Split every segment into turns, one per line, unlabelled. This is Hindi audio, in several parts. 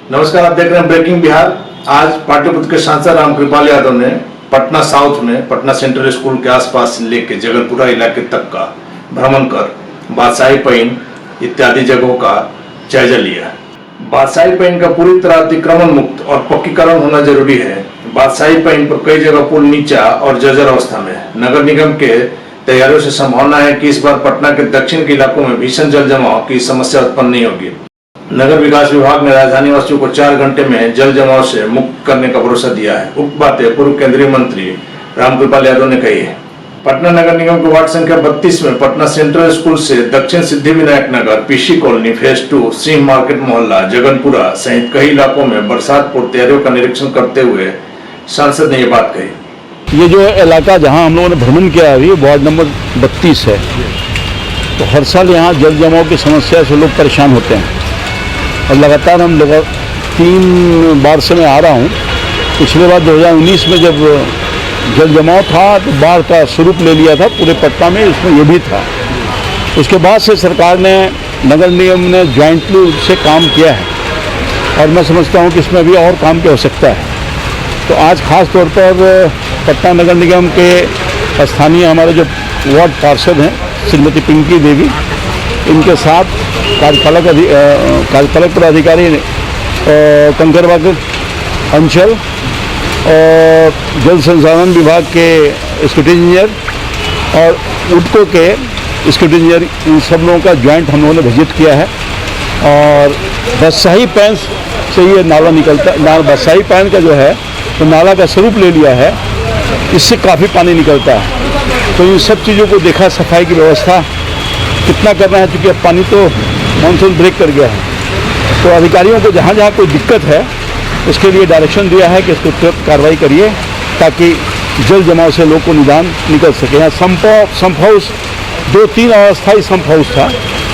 नमस्कार, आप देख रहे हैं ब्रेकिंग बिहार। आज पाटलिपुत्र के सांसद रामकृपाल यादव ने पटना साउथ में पटना सेंट्रल स्कूल के आसपास से लेकर जगलपुरा इलाके तक का भ्रमण कर बादशाही पईन इत्यादि जगहों का जायजा लिया। बादशाही पईन का पूरी तरह अतिक्रमण मुक्त और पक्कीकरण होना जरूरी है। बादशाही पईन पर कई जगह पुल नीचा और जर्जर अवस्था में। नगर निगम के तैयारियों से संभावना है कि इस बार पटना के दक्षिण के इलाकों में भीषण जल जमाव की समस्या उत्पन्न नहीं होगी। नगर विकास विभाग ने राजधानी वासियों को 4 घंटे में जल जमाव से मुक्त करने का भरोसा दिया है। उक्त बातें पूर्व केंद्रीय मंत्री रामकृपाल यादव ने कही है। पटना नगर निगम के वार्ड संख्या 32 में पटना सेंट्रल स्कूल से दक्षिण Siddhivinayak Nagar, PC colony, phase 2, Singh market मोहल्ला, जगनपुरा सहित कई इलाकों में बरसात पूर्व तैयारियों का निरीक्षण करते हुए सांसद ने ये बात कही।
ये जो इलाका जहां हम लोगों ने भ्रमण किया अभी वार्ड नंबर 32 है, तो हर साल यहाँ जल जमाव की समस्या से लोग परेशान होते हैं और लगातार हम लोग 3 बार से मैं आ रहा हूँ। पिछले बार 2019 में जब जल जमाव था तो बाढ़ का स्वरूप ले लिया था पूरे पटना में, इसमें ये भी था। उसके बाद से सरकार ने, नगर निगम ने ज्वाइंटली से काम किया है और मैं समझता हूँ कि इसमें भी और काम की आवश्यकता है। तो आज खास तौर पर पटना नगर निगम के स्थानीय हमारे जो वार्ड पार्षद हैं श्रीमती पिंकी देवी, इनके साथ कार्यपालक पदाधिकारी कंकरबाग अंचल और जल संसाधन विभाग के स्कूटी इंजीनियर और उडको के स्कूटी इंजीनियर, इन सब लोगों का ज्वाइंट हम लोगों ने विजिट किया है। और बादशाही पईन से ये नाला निकलता है, बादशाही पईन का जो है तो नाला का स्वरूप ले लिया है, इससे काफ़ी पानी निकलता है। तो इन सब चीज़ों को देखा, सफाई की व्यवस्था कितना करना है, क्योंकि अब पानी तो मानसून ब्रेक कर गया है। तो अधिकारियों को जहाँ जहाँ कोई दिक्कत है उसके लिए डायरेक्शन दिया है कि इसको तुरंत कार्रवाई करिए ताकि जल जमाव से लोग को निदान निकल सके। यहाँ संप हाउस 2-3 अस्थायी संप हाउस था,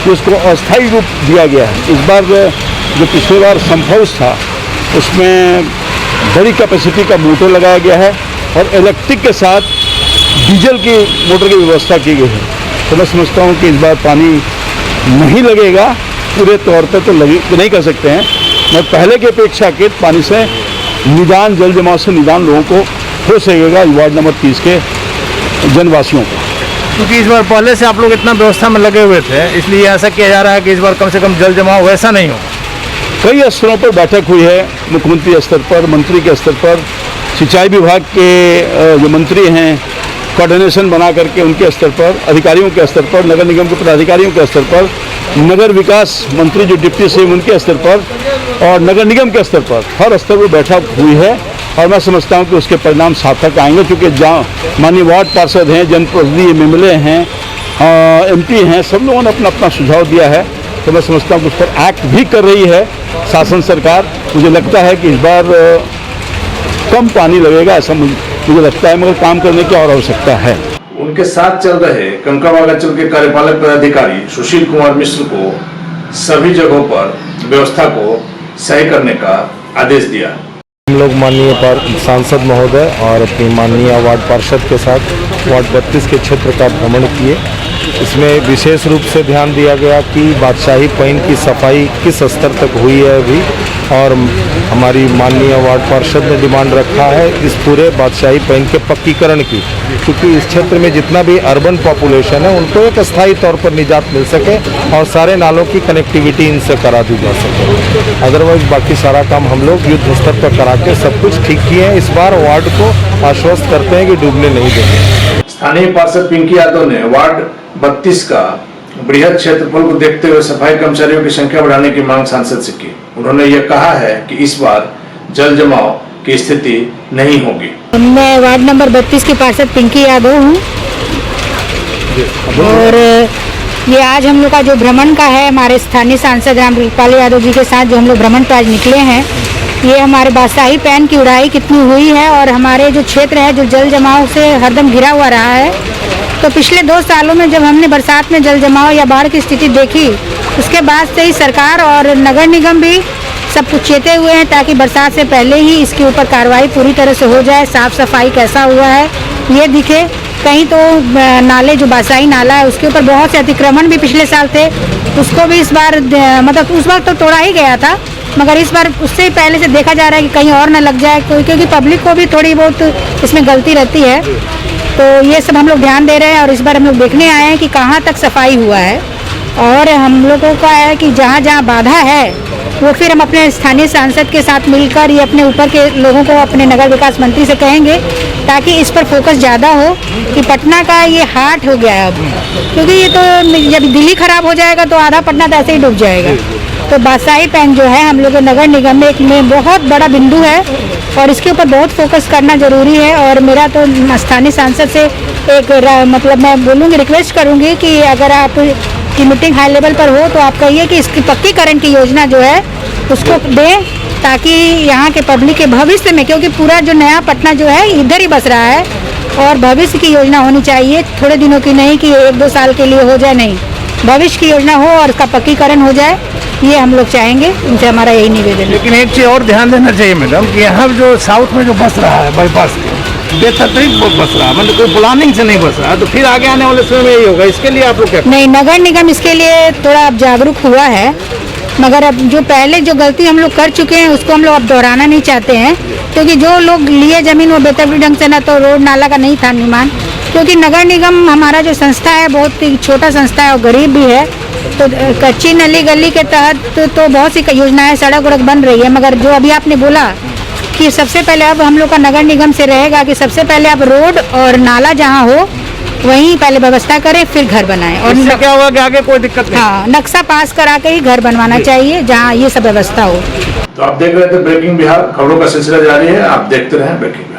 जिसको अस्थायी रूप दिया गया है। इस बार जो पिछले बार संप हाउस था उसमें बड़ी कैपेसिटी का मोटर लगाया गया है और इलेक्ट्रिक के साथ डीजल की मोटर की व्यवस्था की गई है। तो मैं समझता हूँ कि इस बार पानी नहीं लगेगा, पूरे तौर पर तो नहीं कर सकते हैं, मैं पहले की अपेक्षा के पानी से निदान, जल जमाव से निदान लोगों को हो सकेगा वार्ड नंबर 30 के जनवासियों को।
क्योंकि इस बार पहले से आप लोग इतना व्यवस्था में लगे हुए थे, इसलिए ऐसा किया जा रहा है कि इस बार कम से कम जल जमाव वैसा नहीं हो।
कई स्तरों पर बैठक हुई है, मुख्यमंत्री स्तर पर, मंत्री के स्तर पर, सिंचाई विभाग के जो मंत्री हैं कोऑर्डिनेशन बना करके उनके स्तर पर, अधिकारियों के स्तर पर, नगर निगम के पदाधिकारियों के स्तर पर, नगर विकास मंत्री जो डिप्टी सीएम उनके स्तर पर और नगर निगम के स्तर पर, हर स्तर पर बैठक हुई है। और मैं समझता हूं कि उसके परिणाम सार्थक आएंगे, क्योंकि जहाँ माननीय वार्ड पार्षद हैं, जनप्रतिनिधि एमएलए हैं, एमपी हैं, सब लोगों ने अपना अपना सुझाव दिया है। तो मैं समझता हूँ कि उस पर एक्ट भी कर रही है शासन सरकार। मुझे लगता है कि इस बार कम पानी लगेगा, ऐसा मुझे लगता है, मगर काम करने की और आवश्यकता है।
उनके साथ चल रहे कंकरबाग अंचल के कार्यपालक पदाधिकारी सुशील कुमार मिश्र को सभी जगहों पर व्यवस्था को सही करने का आदेश दिया।
हम लोग माननीय सांसद महोदय और अपनी माननीय वार्ड पार्षद के साथ वार्ड 32 के क्षेत्र का भ्रमण किए। इसमें विशेष रूप से ध्यान दिया गया कि बादशाही पईन की सफाई किस स्तर तक हुई है अभी, और हमारी माननीय वार्ड पार्षद ने डिमांड रखा है इस पूरे बादशाही पईन के पक्कीकरण की, क्योंकि इस क्षेत्र में जितना भी अर्बन पॉपुलेशन है उनको एक स्थायी तौर पर निजात मिल सके और सारे नालों की कनेक्टिविटी इनसे करा दी जा सके। अदरवाइज बाकी सारा काम हम लोग युद्ध स्तर पर करा के सब कुछ ठीक किए हैं। इस बार वार्ड को आश्वस्त करते हैं कि डूबने नहीं देंगे।
स्थानीय पार्षद पिंकी यादव ने वार्ड 32 का बृहद क्षेत्रफल को देखते हुए सफाई कर्मचारियों की संख्या बढ़ाने की मांग सांसद से की। उन्होंने ये कहा है कि इस बार जल जमाव की स्थिति नहीं होगी।
मैं वार्ड नंबर 32 की पार्षद पिंकी यादव हूँ और ये आज हम लोग का जो भ्रमण का है, हमारे स्थानीय सांसद रामकृपाल यादव जी के साथ जो हम लोग भ्रमण पर आज निकले हैं, ये हमारे बादशाही पईन की उड़ाई कितनी हुई है और हमारे जो क्षेत्र है जो जल जमाव से हरदम घिरा हुआ रहा है। तो पिछले 2 सालों में जब हमने बरसात में जल जमाव या बाढ़ की स्थिति देखी, उसके बाद से ही सरकार और नगर निगम भी सब कुछ चेते हुए हैं ताकि बरसात से पहले ही इसके ऊपर कार्रवाई पूरी तरह से हो जाए। साफ सफाई कैसा हुआ है ये दिखे। कहीं तो नाले जो बादशाही नाला है उसके ऊपर बहुत से अतिक्रमण भी पिछले साल थे, उसको भी इस बार मतलब उस वक्त तो तोड़ा ही गया था, मगर इस बार उससे पहले से देखा जा रहा है कि कहीं और ना लग जाए कोई, क्योंकि पब्लिक को भी थोड़ी बहुत इसमें गलती रहती है। तो ये सब हम लोग ध्यान दे रहे हैं और इस बार हम लोग देखने आए हैं कि कहाँ तक सफाई हुआ है, और हम लोगों का है कि जहाँ जहाँ बाधा है वो फिर हम अपने स्थानीय सांसद के साथ मिलकर ये अपने ऊपर के लोगों को, अपने नगर विकास मंत्री से कहेंगे ताकि इस पर फोकस ज़्यादा हो कि पटना का ये हार्ट हो गया है अब, क्योंकि ये तो जब दिल्ली खराब हो जाएगा तो आधा पटना तो ऐसे ही डूब जाएगा। तो बादशाही पेन जो है हम लोग के नगर निगम में बहुत बड़ा बिंदु है और इसके ऊपर बहुत फोकस करना जरूरी है। और मेरा तो स्थानीय सांसद से एक मतलब मैं बोलूँगी, रिक्वेस्ट करूँगी कि अगर आप की मीटिंग हाई लेवल पर हो तो आप कहिए कि इसकी पक्कीकरण की योजना जो है उसको दें, ताकि यहाँ के पब्लिक के भविष्य में, क्योंकि पूरा जो नया पटना जो है इधर ही बस रहा है और भविष्य की योजना होनी चाहिए, थोड़े दिनों की नहीं कि 1-2 साल के लिए हो जाए, नहीं, भविष्य की योजना हो और उसका पक्कीकरण हो जाए, ये हम लोग चाहेंगे। उनसे हमारा यही निवेदन है।
लेकिन एक चीज़ और ध्यान देना चाहिए मैडम कि यहाँ जो साउथ में जो बस रहा है बाईपास बेतरतीब बस रहा है, मतलब कोई प्लानिंग से नहीं बस रहा, तो फिर आगे आने वाले समय में यही होगा। इसके लिए आप लोग क्या?
नहीं, नगर निगम इसके लिए थोड़ा अब जागरूक हुआ है, मगर अब जो पहले जो गलती हम लोग कर चुके हैं उसको हम लोग अब दोहराना नहीं चाहते हैं, क्योंकि जो लोग लिए जमीन वो बेतरतीब ढंग से, ना तो रोड नाला का नहीं था निर्माण, क्योंकि नगर निगम हमारा जो संस्था है बहुत ही छोटा संस्था है और गरीब भी है। तो कच्ची नली गली के तहत तो बहुत सी योजनाएं सड़क वड़क बन रही है, मगर जो अभी आपने बोला कि सबसे पहले अब हम लोग का नगर निगम से रहेगा कि सबसे पहले आप रोड और नाला जहाँ हो वहीं पहले व्यवस्था करें, फिर घर बनाएं। और
इससे क्या होगा कि आगे कोई दिक्कत नहीं।
हाँ, नक्शा पास करा के ही घर बनवाना चाहिए जहाँ ये सब व्यवस्था हो।
तो आप देख रहे थे ब्रेकिंग बिहार, खबरों का सिलसिला जारी है, आप देखते रहें ब्रेकिंग।